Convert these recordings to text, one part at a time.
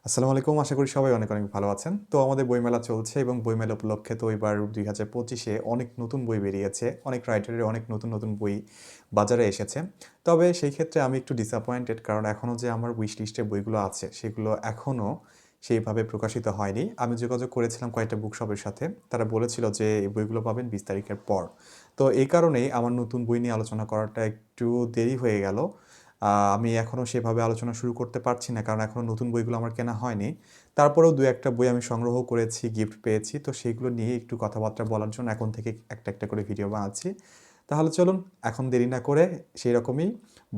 আসসালামু আলাইকুম। আশা করি সবাই অনেক, অনেক ভালো আছেন। তো আমাদের বইমেলা চলছে এবং বইমেলা উপলক্ষে তো এবার ২০২৫-এ অনেক নতুন বই বেরিয়েছে। অনেক রাইটারের অনেক নতুন, নতুন বই বাজারে এসেছে। তবে সেই ক্ষেত্রে আমি একটু ডিসঅ্যাপয়েন্টেড কারণ এখনও যে আমার উইশ লিস্টে বইগুলো আছে সেগুলো এখনও সেইভাবে প্রকাশিত হয়নি। আমি যোগাযোগ করেছিলাম কয়েকটা বুকশপের সাথে। তারা বলেছিল যে এই বইগুলো পাবেন ২০ তারিখের পর। তো এই কারণেই আমার নতুন বই নিয়ে আলোচনা করাটা একটু দেরি হয়ে গেল। আমি এখনও সেভাবে আলোচনা শুরু করতে পারছি না কারণ এখনও নতুন বইগুলো আমার কেনা হয়নি। তারপরেও ২-১টা বই আমি সংগ্রহ করেছি, গিফট পেয়েছি। তো সেগুলো নিয়ে একটু কথাবার্তা বলার জন্য এখন থেকে একটা, একটা করে ভিডিও বানাচ্ছি। তাহলে চলুন এখন দেরি না করে সেইরকমই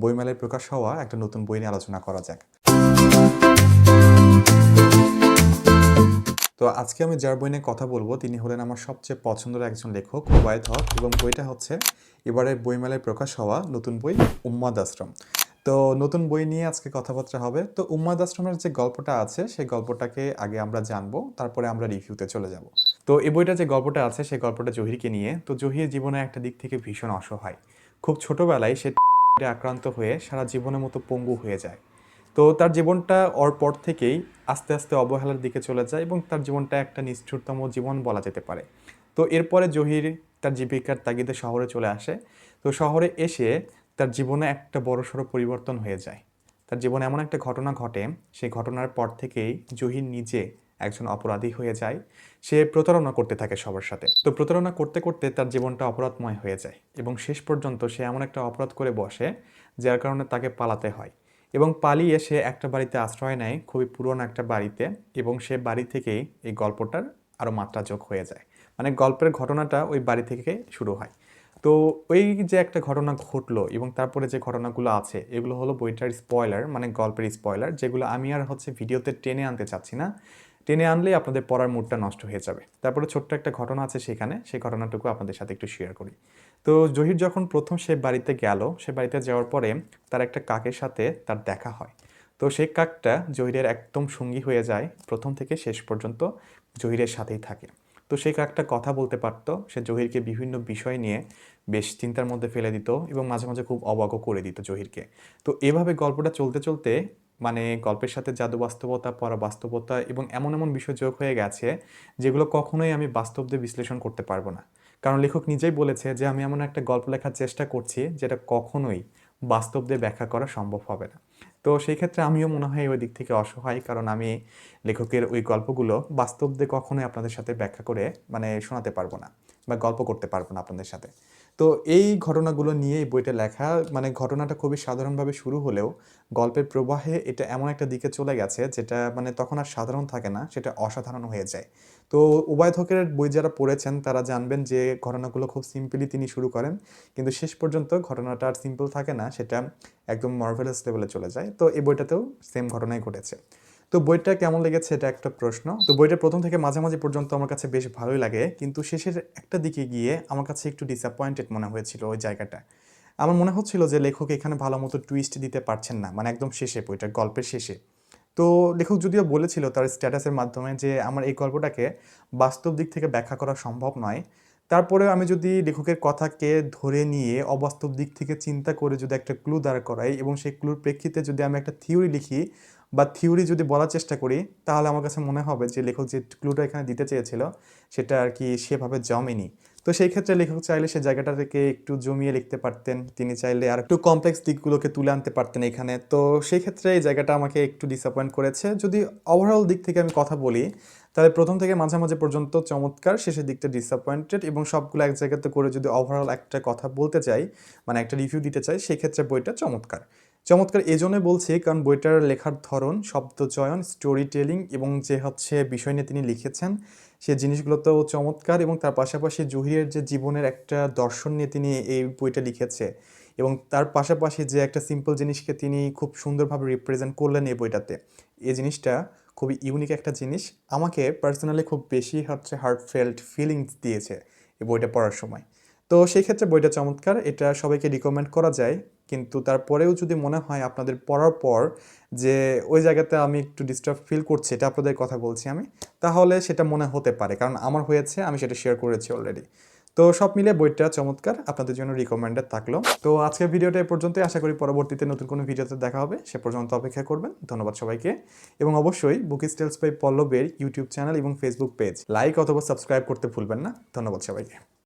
বইমেলায় প্রকাশ হওয়া একটা নতুন বই নিয়ে আলোচনা করা যাক। তো আজকে আমি যার বই নিয়ে কথা বলব তিনি হলেন আমার সবচেয়ে পছন্দের একজন লেখক ওবায়দ হক এবং বইটা হচ্ছে এবারের বইমেলায় প্রকাশ হওয়া নতুন বই উম্মাদ আশ্রম। তো নতুন বই নিয়ে আজকে কথাবার্তা হবে। তো উম্মাদ আশ্রমের যে গল্পটা আছে সেই গল্পটাকে আগে আমরা জানবো, তারপরে আমরা রিভিউতে চলে যাব। তো এই বইটা যে গল্পটা আছে সেই গল্পটা জহিরকে নিয়ে। তো জহির জীবনে একটা দিক থেকে ভীষণ অসহায়। খুব ছোটবেলায় সে আক্রান্ত হয়ে সারা জীবনের মতো পঙ্গু হয়ে যায়। তো তার জীবনটা ওর পর থেকেই আস্তে আস্তে অবহেলার দিকে চলে যায় এবং তার জীবনটা একটা নিষ্ঠুরতম জীবন বলা যেতে পারে। তো এরপরে জহির তার জীবিকার তাগিদে শহরে চলে আসে। তো শহরে এসে তার জীবনে একটা বড়সড় পরিবর্তন হয়ে যায়। তার জীবনে এমন একটা ঘটনা ঘটে, সেই ঘটনার পর থেকেই জহির নিজে একজন অপরাধী হয়ে যায়। সে প্রতারণা করতে থাকে সবার সাথে। তো প্রতারণা করতে করতে তার জীবনটা অপরাধময় হয়ে যায় এবং শেষ পর্যন্ত সে এমন একটা অপরাধ করে বসে যার কারণে তাকে পালাতে হয় এবং পালিয়ে সে একটা বাড়িতে আশ্রয় নেয়, খুবই পুরনো একটা বাড়িতে। এবং সে বাড়ি থেকেই এই গল্পটার আরও মাত্রা যোগ হয়ে যায়। মানে গল্পের ঘটনাটা ওই বাড়ি থেকে শুরু হয়। তো ওই যে একটা ঘটনা ঘটলো এবং তারপরে যে ঘটনাগুলো আছে এগুলো হলো বইটার স্পয়লার, মানে গল্পের স্পয়লার, যেগুলো আমি আর ভিডিওতে টেনে আনতে চাচ্ছি না। টেনে আনলেই আপনাদের পড়ার মুডটা নষ্ট হয়ে যাবে। তারপরে ছোট্ট একটা ঘটনা আছে সেখানে, সেই ঘটনাটুকু আপনাদের সাথে একটু শেয়ার করি। তো জহির যখন প্রথম সে বাড়িতে গেল, সে বাড়িতে যাওয়ার পরে তার একটা কাকের সাথে তার দেখা হয়। তো সেই কাকটা জহিরের একদম সঙ্গী হয়ে যায়, প্রথম থেকে শেষ পর্যন্ত জহিরের সাথেই থাকে। তো সেই কাকটা কথা বলতে পারতো, সে জহিরকে বিভিন্ন বিষয় নিয়ে বেশ চিন্তার মধ্যে ফেলে দিত এবং মাঝে মাঝে খুব অবাকও করে দিত জহিরকে। তো এভাবে গল্পটা চলতে চলতে মানে গল্পের সাথে জাদু বাস্তবতা, পরাবাস্তবতা এবং এমন এমন বিষয় যোগ হয়ে গেছে যেগুলো কখনোই আমি বাস্তব দিয়ে বিশ্লেষণ করতে পারবো না। কারণ লেখক নিজেই বলেছে যে আমি এমন একটা গল্প লেখার চেষ্টা করছি যেটা কখনোই বাস্তব দিয়ে ব্যাখ্যা করা সম্ভব হবে না। তো সেই ক্ষেত্রে আমিও মনে হয় ওই দিক থেকে অসহায়, কারণ আমি লেখকের ওই গল্পগুলো বাস্তব দিয়ে কখনোই আপনাদের সাথে ব্যাখ্যা করে মানে শোনাতে পারবো না বা গল্প করতে পারবো না আপনাদের সাথে। তো এই ঘটনাগুলো নিয়ে এই বইটা লেখা। মানে ঘটনাটা খুবই সাধারণভাবে শুরু হলেও গল্পের প্রবাহে এটা এমন একটা দিকে চলে গেছে যেটা মানে তখন আর সাধারণ থাকে না, সেটা অসাধারণ হয়ে যায়। তো উবায়দ হকের বই যারা পড়েছেন তারা জানবেন যে ঘটনাগুলো খুব সিম্পলি তিনি শুরু করেন, কিন্তু শেষ পর্যন্ত ঘটনাটা আর সিম্পল থাকে না, সেটা একদম মার্ভেলাস লেভেলে চলে যায়। তো এই বইটাতেও সেম ঘটনাই ঘটেছে। তো বইটা কেমন লেগেছে এটা একটা প্রশ্ন। তো বইটা প্রথম থেকে মাঝামাঝি পর্যন্ত আমার কাছে বেশ ভালোই লাগে, কিন্তু শেষের একটা দিকে গিয়ে আমার কাছে একটু ডিসঅ্যাপয়েন্টেড মনে হয়েছিল ওই জায়গাটা। আমার মনে হচ্ছিল যে লেখক এখানে ভালো মতো টুইস্ট দিতে পারছেন না, মানে একদম শেষে, বইটার গল্পের শেষে। তো লেখক যদিও বলেছিল তার স্ট্যাটাসের মাধ্যমে যে আমার এই গল্পটাকে বাস্তব দিক থেকে ব্যাখ্যা করা সম্ভব নয়। তারপরেও আমি যদি লেখকের কথাকে ধরে নিয়ে অবাস্তব দিক থেকে চিন্তা করে যদি একটা ক্লু দাঁড় করাই এবং সেই ক্লুর প্রেক্ষিতে যদি আমি একটা থিওরি লিখি বা থিওরি যদি বলার চেষ্টা করি, তাহলে আমার কাছে মনে হবে যে লেখক যে ক্লুটা এখানে দিতে চেয়েছিল সেটা আর কি সেভাবে জমেনি। তো সেই ক্ষেত্রে লেখক চাইলে সে জায়গাটা থেকে একটু জমিয়ে লিখতে পারতেন, তিনি চাইলে আর একটু কমপ্লেক্স দিকগুলোকে তুলে আনতে পারতেন এখানে। তো সেই ক্ষেত্রে এই জায়গাটা আমাকে একটু ডিসঅ্যাপয়েন্ট করেছে। যদি ওভারঅল দিক থেকে আমি কথা বলি তাহলে প্রথম থেকে মাঝামাঝি পর্যন্ত চমৎকার, শেষের দিকটা ডিসঅ্যাপয়েন্টেড, এবং সবগুলো এক জায়গাতে করে যদি ওভারঅল একটা কথা বলতে চাই, মানে একটা রিভিউ দিতে চাই, সেক্ষেত্রে বইটা চমৎকার। চমৎকার এজন্যই বলছি কারণ বইটার লেখার ধরন, শব্দচয়ন, স্টোরি টেলিং এবং যে বিষয় নিয়ে তিনি লিখেছেন সে জিনিসগুলোতেও চমৎকার, এবং তার পাশাপাশি জহিরের যে জীবনের একটা দর্শন নিয়ে তিনি এই বইটা লিখেছে এবং তার পাশাপাশি যে একটা সিম্পল জিনিসকে তিনি খুব সুন্দরভাবে রিপ্রেজেন্ট করলেন এই বইটাতে, এই জিনিসটা খুবই ইউনিক একটা জিনিস। আমাকে পার্সোনালি খুব বেশি হার্টফেল্ট ফিলিংস দিয়েছে এই বইটা পড়ার সময়। তো সেই ক্ষেত্রে বইটা চমৎকার, এটা সবাইকে রিকমেন্ড করা যায়। কিন্তু তারপরেও যদি মনে হয় আপনাদের পড়ার পর যে ওই জায়গাতে আমি একটু ডিস্টার্ব ফিল করছি, এটা আপনাদের কথা বলছি আমি, তাহলে সেটা মনে হতে পারে, কারণ আমার হয়েছে, আমি সেটা শেয়ার করেছি অলরেডি। তো সব মিলে বইটা চমৎকার, আপনাদের জন্য রিকমেন্ডেড থাকলো। তো আজকের ভিডিওটা এ পর্যন্তই, আশা করি পরবর্তীতে নতুন কোনো ভিডিওতে দেখা হবে, সে পর্যন্ত অপেক্ষা করবেন। ধন্যবাদ সবাইকে, এবং অবশ্যই বুকিস টেলস বাই পল্লবের ইউটিউব চ্যানেল এবং ফেসবুক পেজ লাইক অথবা সাবস্ক্রাইব করতে ভুলবেন না। ধন্যবাদ সবাইকে।